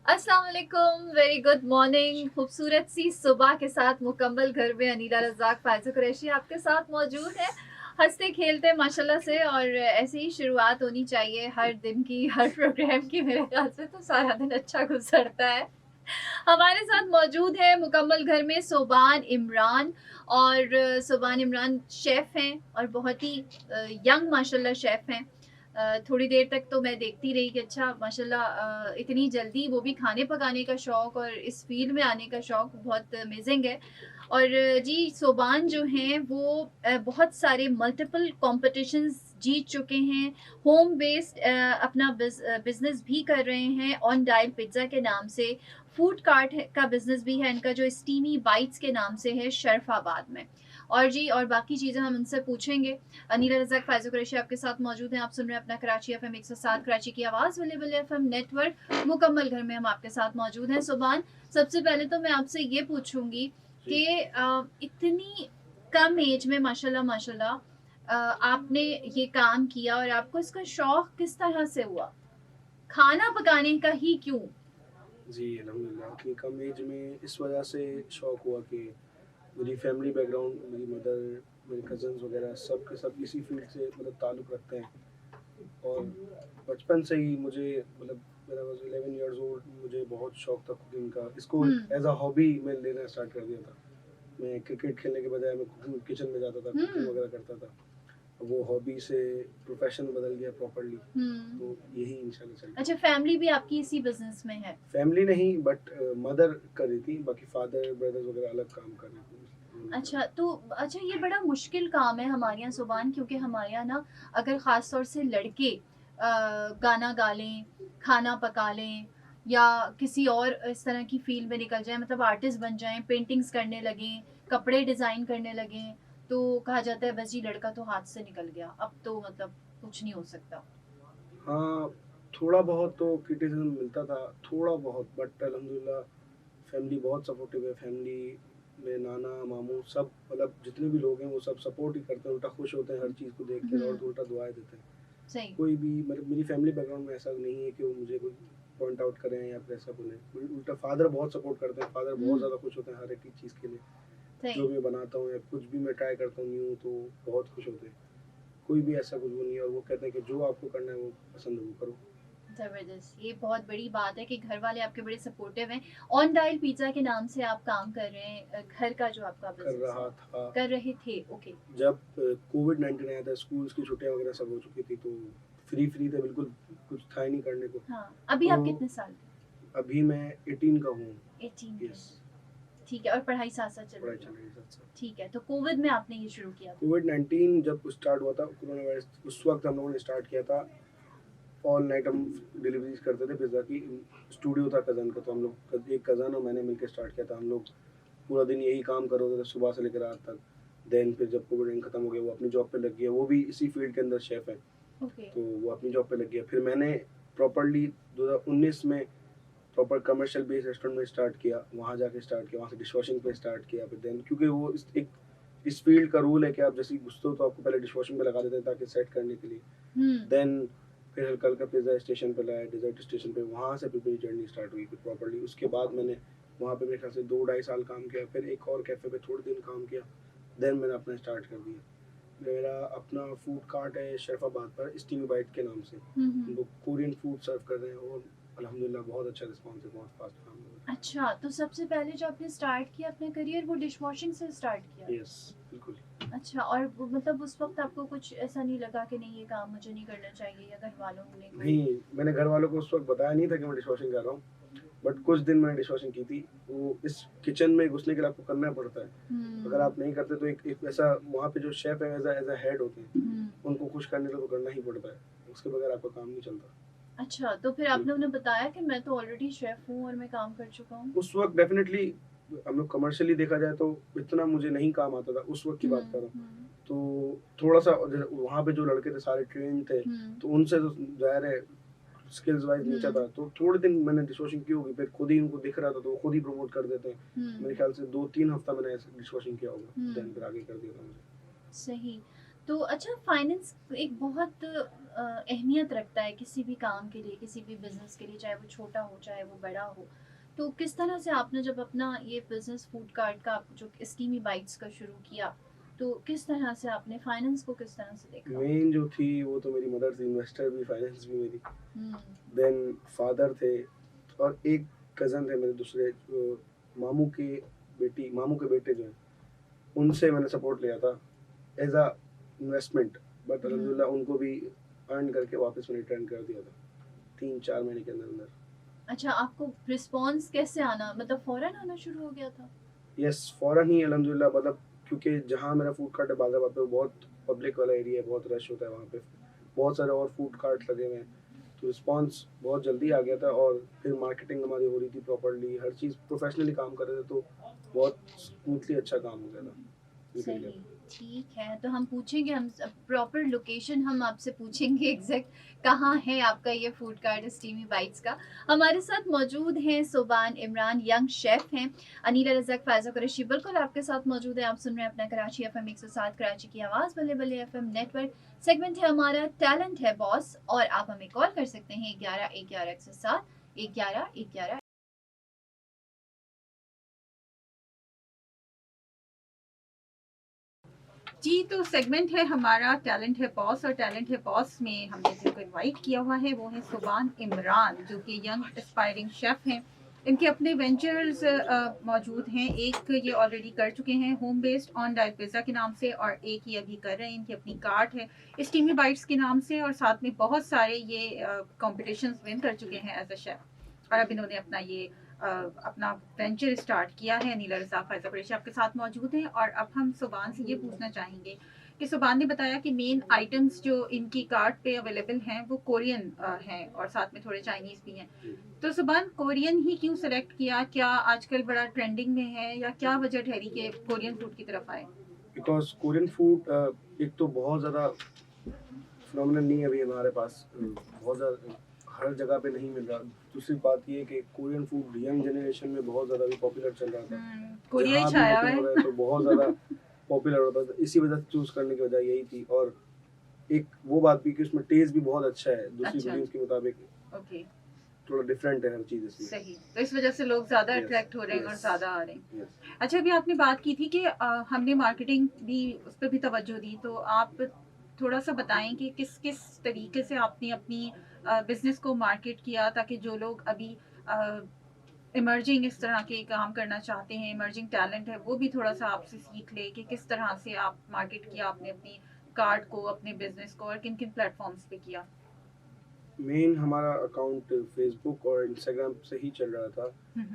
अस्सलाम वालेकुम, very good morning. खूबसूरत सी सुबह के साथ मुकम्मल घर में अनीला रज़ाक, फ़ाइज़ा कुरैशी आपके साथ मौजूद है। हँसते खेलते माशाल्लाह से, और ऐसे ही शुरुआत होनी चाहिए हर दिन की, हर प्रोग्राम की। मेरे ख़्याल से तो सारा दिन अच्छा गुज़रता है। हमारे साथ मौजूद है मुकम्मल घर में सोबान इमरान। और सोबान इमरान शेफ़ हैं और बहुत ही यंग माशाल्लाह शेफ़ हैं। थोड़ी देर तक तो मैं देखती रही कि अच्छा माशाल्लाह, इतनी जल्दी वो भी खाने पकाने का शौक़ और इस फ़ील्ड में आने का शौक़ बहुत अमेज़िंग है। और जी सोबान जो हैं वो बहुत सारे मल्टीपल कॉम्पिटिशन्स जीत चुके हैं। होम बेस्ड अपना बिज़नेस भी कर रहे हैं ऑन डायल पिज़्ज़ा के नाम से। फूड कार्ट का बिज़नेस भी है इनका, जो स्टीमी बाइट्स के नाम से है शरफ़ाबाद में। और जी और बाकी चीज़ें हम इनसे पूछेंगे। अनीला रज़ाक, फ़ाइज़ा कुरैशी आपके साथ मौजूद हैं। आप सुन रहे हैं अपना कराची एफ़एम 107 कराची की आवाज़, बुलेबुल एफ़एम नेटवर्क। मुकम्मल घर में हम आपके साथ मौजूद हैं। सुभान, सबसे पहले तो मैं आपसे ये पूछूँगी जी। कि इतनी कम एज में माशाल्लाह माशाल्लाह आपने ये काम किया और आपको इसका शौक किस तरह से हुआ? खाना पकाने का ही क्यों? जी, अल्हम्दुलिल्लाह इतनी कम एज में इस वजह से शौक हुआ कि मेरी फैमिली बैकग्राउंड, मेरी मदर, मेरे कज़िन्स वगैरह सब के सब इसी फ़ील्ड से ताल्लुक़ रखते हैं। और बचपन से ही मुझे when I was 11 years old मुझे बहुत शौक था कुकिंग का। इसको हुँ। एज़ अ हॉबी मैं लेना स्टार्ट कर दिया था। मैं क्रिकेट खेलने के बजाय मैं कुकिंग किचन में जाता था, हुँ। कुकिंग वगैरह करता था। वो हॉबी से प्रोफ़ेशन बदल गया प्रॉपर्ली, हुँ। तो यही इंशाल्लाह चल रहा है। अच्छा, फैमिली भी आपकी इसी बिज़नेस में है? फैमिली नहीं बट मदर कर रही थी, बाकी फादर, ब्रदर्स वगैरह अलग काम कर रहे थे, उन्होंने अच्छा, करा। तो अच्छा ये बड़ा मुश्किल काम है हमारे यहाँ ज़ुबान, क्योंकि हमारे यहाँ ना अगर ख़ास तौर से लड़के गाना गा लें, खाना पका लें या किसी और इस तरह की फ़ील्ड में निकल जाएँ, मतलब आर्टिस्ट बन जाएँ, पेंटिंग्स करने लगें, कपड़े डिज़ाइन करने लगें, तो कहा जाता है बस जी लड़का तो हाथ से निकल गया, अब तो मतलब कुछ नहीं हो सकता। हाँ, थोड़ा बहुत तो क्रिटिसिज़्म मिलता था, थोड़ा बहुत, बट अल्हम्दुलिल्लाह फैमिली बहुत सपोर्टिव है। फैमिली में नाना, मामू सब जितने भी लोग हैं वो सब सपोर्ट ही करते हैं, उल्टा खुश होते हैं हर चीज़ को देख के हुँ, और तो उल्टा दुआएँ देते हैं। सही। कोई भी मेरी फैमिली बैकग्राउंड में ऐसा नहीं है कि वो मुझे कोई पॉइंट आउट करें या फिर ऐसा बोलें। उल्टा फादर बहुत सपोर्ट करते हैं, फादर बहुत हुँ, ज़्यादा खुश होते हैं हर एक चीज़ के लिए। जो सही। भी बनाता हूँ या कुछ भी मैं ट्राई करता हूँ न्यू तो बहुत खुश होते हैं। कोई भी ऐसा कुछ वो नहीं है और वो कहते हैं कि जो आपको करना है वो पसंद है वो करो। ज़बरदस्त! ये बहुत बड़ी बात है कि घर वाले आपके बड़े सपोर्टिव हैं। ऑन डायल पिज़्ज़ा के नाम से आप काम कर रहे हैं, घर का जो आपका कर बिज़नेस है। रहा था कर रहे थे, ओके। जब कोविड-19 आया था, स्कूल्स की छुट्टियाँ वगैरह सब हो चुकी थी, तो फ्री थे बिल्कुल, कुछ था ही नहीं करने को। हाँ, अभी आप तो कितने साल के? अभी मैं 18 का हूँ। 18 के यस, हैं। ठीक है, और पढ़ाई साथ-साथ चल पढ़ाई रही चल है। रही है साथ-साथ। ठीक है, तो कोविड में आपने ये शुरू किया था। कोविड-19 जब स्टार्ट हुआ था, कोरोना वायरस, उस वक़्त हम लोगों ने स्टार्ट किया था। ऑल नाइट हम डिलीवरीज़ करते थे पिज़्ज़ा की। स्टूडियो था कज़न का, तो हम लोग एक कज़न और मैंने मिलके स्टार्ट किया था। हम लोग पूरा दिन यही काम कर रहे थे सुबह से लेकर रात तक। देन फिर जब कोविड खत्म हो गया, वो अपनी जॉब पे लग गया। वो भी इसी फील्ड के अंदर शेफ़ है, ओके। तो वो अपनी जॉब पे लग गया। फिर मैंने प्रॉपर्ली 2019 में प्रॉपर कमर्शियल बेस रेस्टोरेंट में स्टार्ट किया। वहाँ जाके स्टार्ट किया, वहाँ से डिशवॉशिंग पे स्टार्ट किया। फिर देन क्योंकि वो इस फील्ड का रूल है कि आप जैसे ही घुसते हो तो आपको पहले डिशवॉशिंग पे लगा देते हैं ताकि सेट करने के लिए। हुँ, देन फिर हल्का-हल्का पिज़्ज़ा स्टेशन पे लाया, डेज़र्ट स्टेशन पे, वहाँ से फिर मेरी जर्नी स्टार्ट हुई फिर प्रॉपर्ली। उसके बाद मैंने वहाँ पे मेरे ख़्याल से 2 ढाई साल काम किया, फिर एक और कैफ़े पे थोड़े दिन काम किया, देन मैंने अपना स्टार्ट कर दिया। मेरा अपना फूड कार्ट है शरीफ़ाबाद पर स्टीमी बाइट के नाम से। हुँ, हम हुँ। लोग कोरियन फूड सर्व कर रहे हैं और अल्हम्दुलिल्लाह बहुत अच्छा रिस्पॉन्स है, बहुत फ़ास्ट काम हो रहा अच्छा, तो सबसे पहले जो आपने स्टार्ट किया अपना करियर, वो डिशवॉशिंग से स्टार्ट किया? है। यस, बिल्कुल। अच्छा, और वो मतलब उस वक़्त आपको कुछ ऐसा नहीं लगा कि नहीं ये काम मुझे नहीं करना चाहिए, या घर वालों ने कोई? नहीं, मैंने घरवालों को उस वक़्त बताया नहीं था कि मैं डिशवॉशिंग कर रहा हूँ। बट कुछ दिन मैंने डिशवॉशिंग की थी। वो इस किचन में घुसने के लिए आपको करना पड़ता है। अगर हुँ, आप नहीं करते तो एक एक ऐसा वहाँ पे जो शेफ़ है एज़ अ हेड होते हैं, हुँ। उनको खुश करने के लिए तो करना ही पड़ता है। उसके बगैर आपका काम नहीं चलता। अच्छा, तो फिर आपने बिल्कुल। उन्हें बताया कि मैं तो ऑलरेडी शेफ़ हूँ और मैं काम कर चुका हूँ? उस वक़्त डेफ़िनेटली हम लोग कमर्शियली देखा जाए तो इतना मुझे नहीं काम आता था, उस वक़्त की हुँ, बात कर रहा हूँ। हुँ, तो थोड़ा-सा वहाँ पे जो लड़के थे सारे ट्रेन्ड थे, हुँ, तो उनसे तो ज़ाहिर है स्किल्स वाइज़ नीचा हुँ, था। तो थोड़े दिन मैंने डिशवॉशिंग की होगी, फिर खुद ही उनको दिख रहा था तो वो खुद ही प्रमोट कर देते हैं। मेरे हुँ, ख्याल से 2-3 हफ्ता मैंने ऐसे डिशवॉशिंग किया होगा, देन हुँ। फिर आगे कर दिया था मुझे। सही। तो अच्छा, फाइनेंस एक बहुत अहमियत रखता है किसी भी काम के लिए, किसी भी बिजनेस के लिए, चाहे वो छोटा हो चाहे वो बड़ा हो। तो किस तरह से आपने जब अपना ये बिजनेस फूड कार्ट का जो स्टीमी बाइट्स का शुरू किया, तो किस तरह से आपने फाइनेंस को किस तरह से देखा? मेन जो थी वो तो मेरी मदर थी, इन्वेस्टर भी, फाइनेंस भी मेरी। हम्म। देन फादर थे, और एक कज़न थे मेरे दूसरे, मामू के बेटे जो हैं, उनसे मैंने सपोर्ट लिया था एज अ इन्वेस्टमेंट। बट अलहमदिल्ला उनको भी अर्न करके वापस मैंने रिटर्न कर दिया था 3-4 महीने के अंदर अंदर। अच्छा, आपको रिस्पॉन्स कैसे आना, मतलब फौरन आना शुरू हो गया था? यस, फ़ौरन ही अल्हम्दुलिल्लाह, मतलब क्योंकि जहाँ मेरा फूड कार्ट है बाज़ाबाद पे, वो बहुत पब्लिक वाला एरिया है, बहुत रश होता है वहाँ पे, बहुत सारे और फूड कार्ट लगे हुए हैं, तो रिस्पॉन्स बहुत जल्दी आ गया था। और फिर मार्केटिंग हमारी हो रही थी प्रॉपर्ली, हर चीज़ प्रोफेशनली काम कर रहे थे, तो बहुत स्मूथली अच्छा काम हो गया था, निकल गया सही, था। ठीक है। तो हम पूछेंगे, हम प्रॉपर लोकेशन हम आपसे पूछेंगे एग्जैक्ट कहाँ है आपका ये फूड कार्ट स्टीमी बाइट्स का। हमारे साथ मौजूद हैं सुबान इमरान, यंग शेफ हैं। अनीला रज़ाक, फ़ायज़ा कुरैशी बिल्कुल आपके साथ मौजूद है। आप सुन रहे हैं अपना कराची एफएम 107, कराची की आवाज़, बल्ले बल्ले एफएम नेटवर्क। सेगमेंट है हमारा टैलेंट है बॉस, और आप हमें कॉल कर सकते हैं 11 11 107 11 11। जी, तो सेगमेंट है हमारा टैलेंट है बॉस, और टैलेंट है बॉस में हमने जिनको इनवाइट किया हुआ है वो है सुबान इमरान, जो कि यंग एस्पायरिंग शेफ़ हैं। इनके अपने वेंचर्स मौजूद हैं। एक ये ऑलरेडी कर चुके हैं home based on diet pizza के नाम से, और एक ये अभी कर रहे हैं। इनकी अपनी कार्ट है स्टीमी बाइट्स के नाम से, और साथ में बहुत सारे ये कॉम्पिटिशन्स विन कर चुके हैं एज अ शेफ़। और अब इन्होंने अपना ये अपना वेंचर स्टार्ट किया है। अनीला रज़ाक, फ़ायज़ा कुरैशी आपके साथ मौजूद हैं। और अब हम सुबान से ये पूछना चाहेंगे कि सुबान ने बताया कि मेन आइटम्स जो इनकी कार्ट पे अवेलेबल हैं वो कोरियन हैं, और साथ में थोड़े चाइनीज़ भी हैं। तो सुबान, कोरियन ही क्यों सेलेक्ट किया? क्या आजकल बड़ा ट्रेंडिंग में है, या क्या वजह ठहरी कि कोरियन फूड की तरफ आए? बिकॉज कोरियन फूड एक तो बहुत ज़्यादा फिनोमिनल नहीं है अभी हमारे पास, बहुत ज़्यादा हर जगह पे नहीं मिल रहा। दूसरी बात ये है कि कोरियन फूड यंग जनरेशन में बहुत ज़्यादा अभी पॉपुलर चल रहा था, कोरिया ही जहाँ भी छाया ओपन हो रहा हुआ है है। तो बहुत ज़्यादा पॉपुलर होता था, इसी वजह से चूज़ करने की वजह यही थी। और एक वो बात भी कि उसमें टेस्ट भी बहुत अच्छा है, दूसरी अच्छा। कुजीन्स के मुताबिक ओके, थोड़ा डिफरेंट है हर चीज़ इसमें। सही। तो इस वजह से लोग ज़्यादा Yes, अट्रैक्ट हो रहे हैं और yes, ज़्यादा आ रहे हैं। yes. अच्छा, अभी आपने बात की थी कि हमने मार्केटिंग भी, उस पर भी तवज्जो दी, तो आप थोड़ा सा बताएं कि किस किस तरीके से आपने अपनी बिजनेस को मार्केट किया, ताकि जो लोग अभी इमर्जिंग इस तरह के काम करना चाहते हैं, इमर्जिंग टैलेंट है, वो भी थोड़ा सा आपसे सीख ले कि किस तरह से आप मार्केट किया आपने अपनी कार्ड को, अपने बिजनेस को, और किन किन प्लेटफॉर्म्स पे किया? मेन हमारा अकाउंट फेसबुक और इंस्टाग्राम से ही चल रहा था।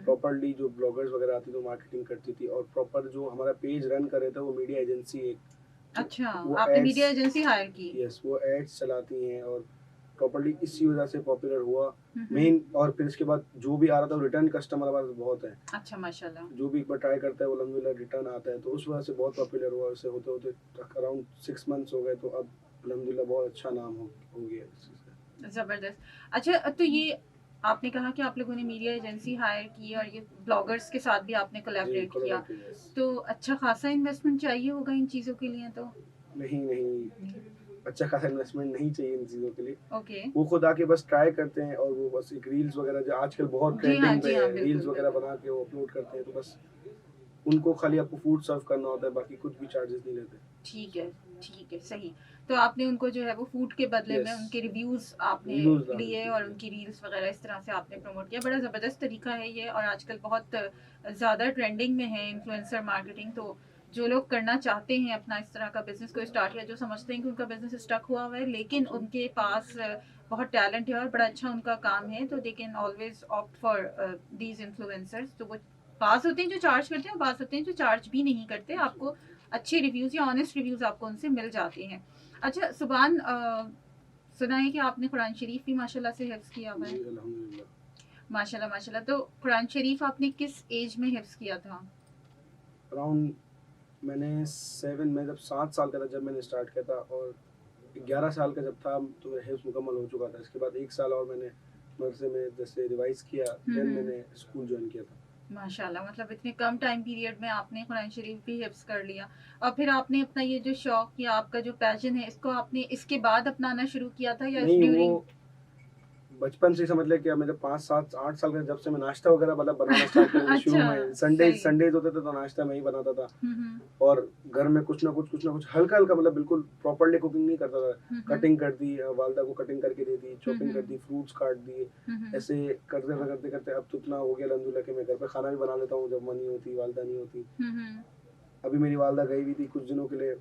प्रॉपरली जो ब्लॉगर्स वगैरह आती थी वो मार्केटिंग करती थी, और प्रॉपर जो हमारा पेज रन कर रहे थे वो मीडिया एजेंसी एक, अच्छा, वो आपने मीडिया एड्स, एजेंसी हायर की? यस, वो एड्स चलाती हैं, और प्रॉपरली इसी वजह से पॉपुलर हुआ हम्म। मेन। और फिर इसके बाद जो भी आ रहा था वो रिटर्न कस्टमर हमारे पास बहुत है, अच्छा, माशाल्लाह। जो भी एक बार ट्राई करता है वो अलहमदिल्ला रिटर्न आता है, तो उस वजह से बहुत पॉपुलर हुआ। उससे होते होते अराउंड 6 मंथ्स हो गए, तो अब अलहमदिल्ला बहुत अच्छा नाम हो गया इस चीज़ का। ज़बरदस्त। अच्छा, तो ये आपने कहा कि आप लोगों ने मीडिया एजेंसी हायर की, और ये ब्लॉगर्स के साथ भी आपने जी, कोलैबोरेट किया, कोलैबोरेट, यस। तो अच्छा खासा इन्वेस्टमेंट चाहिए होगा इन चीज़ों के लिए तो? नहीं नहीं, अच्छा खासा इन्वेस्टमेंट नहीं चाहिए इन चीज़ों के लिए। ओके। वो खुद आके बस ट्राई करते हैं, और वो बस एक रील्स वगैरह जो आजकल बहुत जी हाँ, ट्रेंडिंग पे जी हाँ, है, रील्स बिल्कुल, वगैरह बिल्कुल। बना के वो अपलोड करते हैं, तो बस उनको खाली आपको फूड सर्व करना होता है, बाकी कुछ भी चार्जेस नहीं लेते। ठीक है, ठीक है, सही। तो आपने उनको जो है वो फूड के बदले में यस, उनके रिव्यूज़ आपने रिव्यूज डाल लिए, देते और हैं। उनकी रील्स वगैरह इस तरह से आपने प्रमोट किया। बड़ा ज़बरदस्त तरीका है ये, और आजकल बहुत ज़्यादा ट्रेंडिंग में है इन्फ्लुएंसर मार्केटिंग। तो जो लोग करना चाहते हैं अपना इस तरह का बिजनेस को स्टार्ट, या जो समझते हैं कि उनका बिजनेस स्टक हुआ हुआ है लेकिन उनके पास बहुत टैलेंट है और बड़ा अच्छा उनका काम है, तो they can always opt for these influencers. तो वो पास होते हैं जो चार्ज करते हैं, और पास होते हैं जो चार्ज भी नहीं करते। आपको अच्छे रिव्यूज़ या ऑनेस्ट रिव्यूज़ आपको उनसे मिल जाते हैं। अच्छा सुबान, सुना है कि आपने कुरान शरीफ भी माशाल्लाह से हिफ्ज़ किया हुआ है। जी अल्हम्दुलिल्लाह। माशाल्लाह, माशाल्लाह। तो कुरान शरीफ आपने किस एज में हिफ्ज़ किया था? अराउंड मैं जब 7 साल का था जब मैंने स्टार्ट किया था, और 11 साल का जब था तो मेरा हिफ्ज़ मुकम्मल हो चुका था। इसके बाद 1 साल और मैंने मदरसे में जैसे रिवाइज़ किया, देन मैंने स्कूल ज्वाइन किया था। माशाल्लाह, मतलब इतने कम टाइम पीरियड में आपने कुरान शरीफ भी हिफ्ज़ कर लिया और फिर आपने अपना ये जो शौक या आपका जो पैशन है इसको आपने इसके बाद अपनाना शुरू किया था या इस नहीं, ड्यूरिंग? वो बचपन से ही समझ लें कि मेरे 5, 7, 8 साल का जब से मैं नाश्ता वगैरह मतलब बनाना स्टार्ट कर दिया शुरू अच्छा, में। सही। संडेज़ होते थे तो नाश्ता मैं ही बनाता था हम्म। और घर में कुछ ना कुछ हल्का-हल्का मतलब बिल्कुल प्रॉपर्ली कुकिंग नहीं करता था। हम्म। कटिंग कर दी, वालदा को कटिंग करके दे दी, चॉपिंग कर हम्म। दी, फ्रूट्स काट दिए। हम्म। ऐसे करते-करते अब तो इतना हो गया अल्हम्दुलिल्लाह कि मैं घर पे खाना भी बना लेता हूँ जब मम्मी होती, वालदा नहीं होती। हम्म। अभी मेरी वालदा गई हुई थी कुछ दिनों के लिए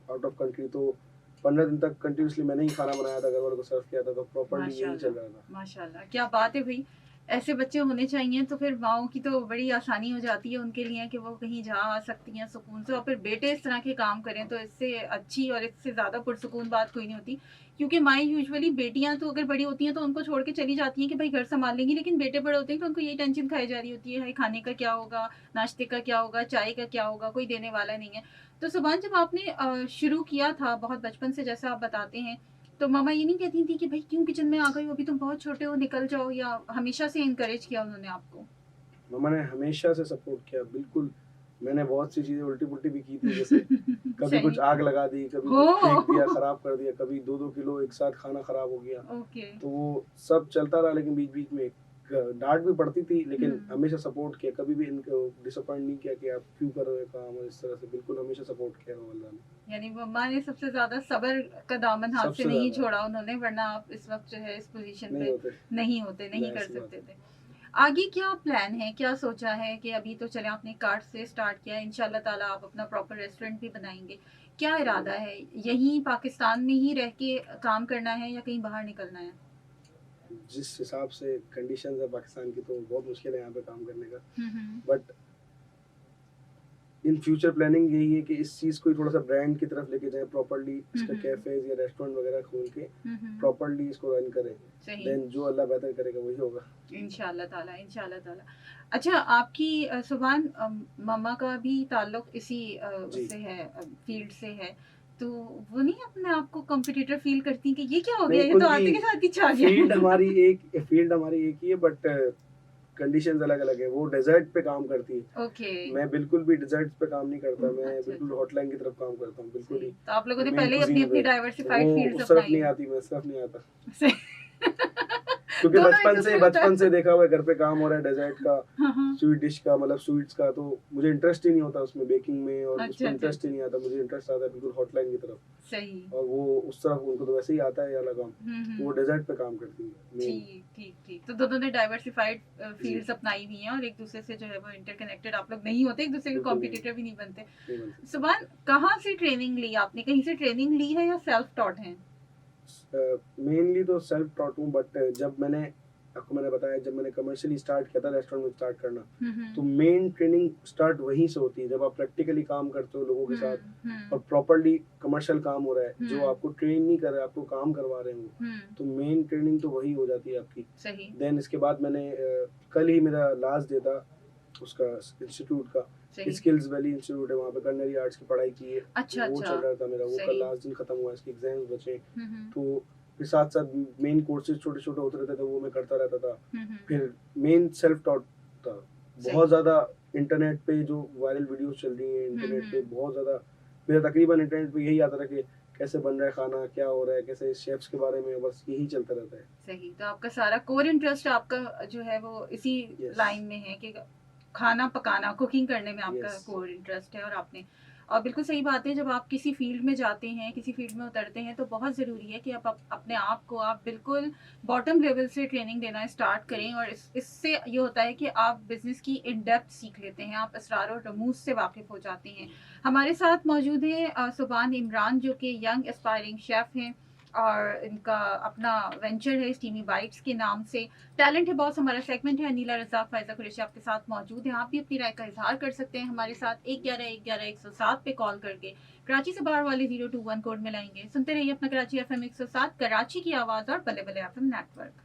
आउट ऑफ कंट्री, तो 15 दिन तक कंटिन्यूअसली मैंने ही खाना बनाया था, घर वालों को सर्व किया था, तो प्रॉपर्ली यही चल रहा था। माशाल्लाह, क्या बात है भाई। ऐसे बच्चे होने चाहिए तो फिर माओ की तो बड़ी आसानी हो जाती है उनके लिए कि वो कहीं जा आ सकती हैं सुकून से, और फिर बेटे इस तरह के काम करें तो इससे अच्छी और इससे ज़्यादा पुरसुकून बात कोई नहीं होती। क्योंकि माएँ यूजुअली बेटियां तो अगर बड़ी होती हैं तो उनको छोड़ के चली जाती हैं कि भाई घर संभाल लेंगी, लेकिन बेटे बड़े होते हैं तो उनको यही टेंशन खाई जा रही होती है, भाई खाने का क्या होगा, नाश्ते का क्या होगा, चाय का क्या होगा, कोई देने वाला नहीं है। तो सुभान, जब आपने शुरू किया था बहुत बचपन से जैसा आप बताते हैं, तो मामा ये नहीं कहती थी कि भाई क्यों किचन में आ गई हो, अभी तुम बहुत छोटे हो, निकल जाओ, या हमेशा से इनकरेज किया उन्होंने आपको? मम्मा ने हमेशा से सपोर्ट किया, बिल्कुल। मैंने बहुत सी चीज़ें उल्टी-पुल्टी भी की थी, जैसे कभी कुछ सही। आग लगा दी, कभी हो कुछ फेंक दिया, खराब कर दिया, कभी 2-2 किलो एक साथ खाना खराब हो गया। ओके। तो वो सब चलता रहा, लेकिन बीच-बीच में डाँट भी पड़ती थी, लेकिन हमेशा सपोर्ट किया, कभी भी इनको डिसअपॉइंट नहीं किया कि आप क्यों कर रहे हो काम, और इस तरह से बिल्कुल हमेशा सपोर्ट किया अल्लाह ने। यानी मम्मा ने सबसे ज्यादा सब्र का दामन हाथ से सबसे नहीं ज़्यादा। छोड़ा उन्होंने, वरना आप इस वक्त जो है इस पोजीशन नहीं पे होते, नहीं होते, नहीं कर ज़ाहिर-सी बात सकते है। थे। आगे क्या प्लान है, क्या सोचा है? कि अभी तो चले आपने कार्ट से स्टार्ट किया, इंशाल्लाह ताला आप अपना प्रॉपर रेस्टोरेंट भी बनाएंगे, क्या इरादा है? यहीं पाकिस्तान में ही रह के काम करना है या कहीं बाहर निकलना है? जिस हिसाब से कंडीशंस है पाकिस्तान की, तो बहुत मुश्किल है यहाँ पे काम करने का। हम्म। बट इन फ्यूचर प्लानिंग यही है कि इस चीज़ को थोड़ा सा ब्रांड की तरफ लेके जाएं, प्रॉपर्ली इसका कैफेज या रेस्टोरेंट वगैरह खोल के प्रॉपर्ली इसको रन करें। सही। देन जो अल्लाह बेहतर करेगा वही होगा इंशाल्लाह ताला, इंशाल्लाह ताला। अच्छा, आपकी सुभान, मम्मा का भी ताल्लुक इसी जी। उससे है, फील्ड से है, तो वो नहीं अपने आप को कॉम्पिटिटर फील करती कि ये क्या हो गया, नहीं, ये तो उनकी आते के साथ ही छा फील्ड गया? हमारी एक ही है, बट कंडीशंस अलग अलग है। वो डेजर्ट पे काम करती है, ओके। मैं बिल्कुल भी डेजर्ट पे काम नहीं करता, मैं अच्छा, बिल्कुल अच्छा। हॉटलाइन की तरफ काम करता हूँ, बिल्कुल सही। ही तो आप लोगों ने मेन पहले ही अपनी कुजीन अपनी पे। डाइवर्सिफाइड वो फील्ड्स उस तरफ अपनाई नहीं हैं। आती, मैं उस तरफ नहीं आता, सही। क्योंकि दोनों एक दूसरे को बचपन से देखा हुआ है, घर पे काम हो रहा है डेजर्ट का, हाँ, हाँ। स्वीट डिश का, मतलब स्वीट्स का, तो मुझे इंटरेस्ट ही नहीं होता उसमें, बेकिंग में, और अच्छा, उसमें अच्छा, इंटरेस्ट ही नहीं आता। मुझे इंटरेस्ट आता है बिल्कुल हॉटलाइन की तरफ, सही। और वो उस तरफ उनको तो वैसे ही आता है ये वाला काम, तो वो डेजर्ट पे काम करती है मेन। ठीक ठीक ठीक। तो दोनों ने डाइवर्सिफाइड जी, फील्ड्स अपनाई हुई हैं और एक दूसरे से जो है वो इंटरकनेक्टेड, आप लोग नहीं होते, एक दूसरे के बिल्कुल नहीं, कॉम्पिटिटर भी नहीं बनते। नहीं बन सकता। सुभान, कहाँ से ट्रेनिंग ली आपने? कहीं से ट्रेनिंग ली है या सेल्फ टॉट हैं? मेनली तो सेल्फ टॉट हूँ, बट जब मैंने आपको मैंने बताया, जब मैंने कमर्शियली स्टार्ट किया था रेस्टोरेंट में स्टार्ट करना, तो मेन ट्रेनिंग स्टार्ट वहीं से होती है, जब आप प्रैक्टिकली काम करते हो लोगों के साथ और प्रॉपर्ली कमर्शियल काम हो रहा है, जो आपको ट्रेन नहीं कर रहे, आपको काम करवा रहे हैं वो, तो मेन ट्रेनिंग तो वही हो जाती है आपकी। सही। देन इसके बाद मैंने कल ही मेरा लास्ट डे था उसका इंस्टीट्यूट का, सही। स्किल्स वैली इंस्टीट्यूट है, वहाँ पे कर्नरी आर्ट्स की पढ़ाई की है, अच्छा, वो अच्छा। चल रहा था मेरा, वो सही। कल लास्ट दिन खत्म हुआ, इसके एग्जाम्स बचे, हम्म। तो फिर साथ साथ मेन कोर्सेज छोटे छोटे होते रहते थे, वो मैं करता रहता था। हम्म। फिर मेन सेल्फ टॉट था, सही। बहुत ज़्यादा इंटरनेट पे जो वायरल वीडियोस चल रही हैं, इंटरनेट पे बहुत ज़्यादा, मेरा तकरीबन इंटरनेट पे यही आता था कि कैसे बन रहा है खाना, क्या हो रहा है, कैसे शेफ्स के बारे में, बस यही चलता रहता है। सही। तो आपका सारा कोर इंटरेस्ट आपका जो है वो इसी Yes. लाइन में है कि खाना पकाना, कुकिंग करने में आपका Yes. कोर इंटरेस्ट है। और बिल्कुल सही बात है, जब आप किसी फील्ड में जाते हैं, किसी फील्ड में उतरते हैं, तो बहुत ज़रूरी है कि आप अपने आप को आप बिल्कुल बॉटम लेवल से ट्रेनिंग देना स्टार्ट करें, और इससे ये होता है कि आप बिज़नेस की इन डेप्थ सीख लेते हैं, आप असरार और रमूज से वाकिफ़ हो जाते हैं। हमारे साथ मौजूद है सुभान इमरान, जो कि यंग एस्पायरिंग शेफ़ हैं, और इनका अपना वेंचर है स्टीमी बाइट्स के नाम से। टैलेंट है बॉस हमारा सेगमेंट है, अनीला रज़ाक फ़ायज़ा कुरैशी आपके साथ मौजूद है। आप भी अपनी राय का इजहार कर सकते हैं हमारे साथ 111-111-107 पे कॉल करके। कराची से बाहर वाले 021 कोड में लाएंगे। सुनते रहिए अपना कराची FM 107, कराची की आवाज़ और बल्ले बल्ले FM नेटवर्क।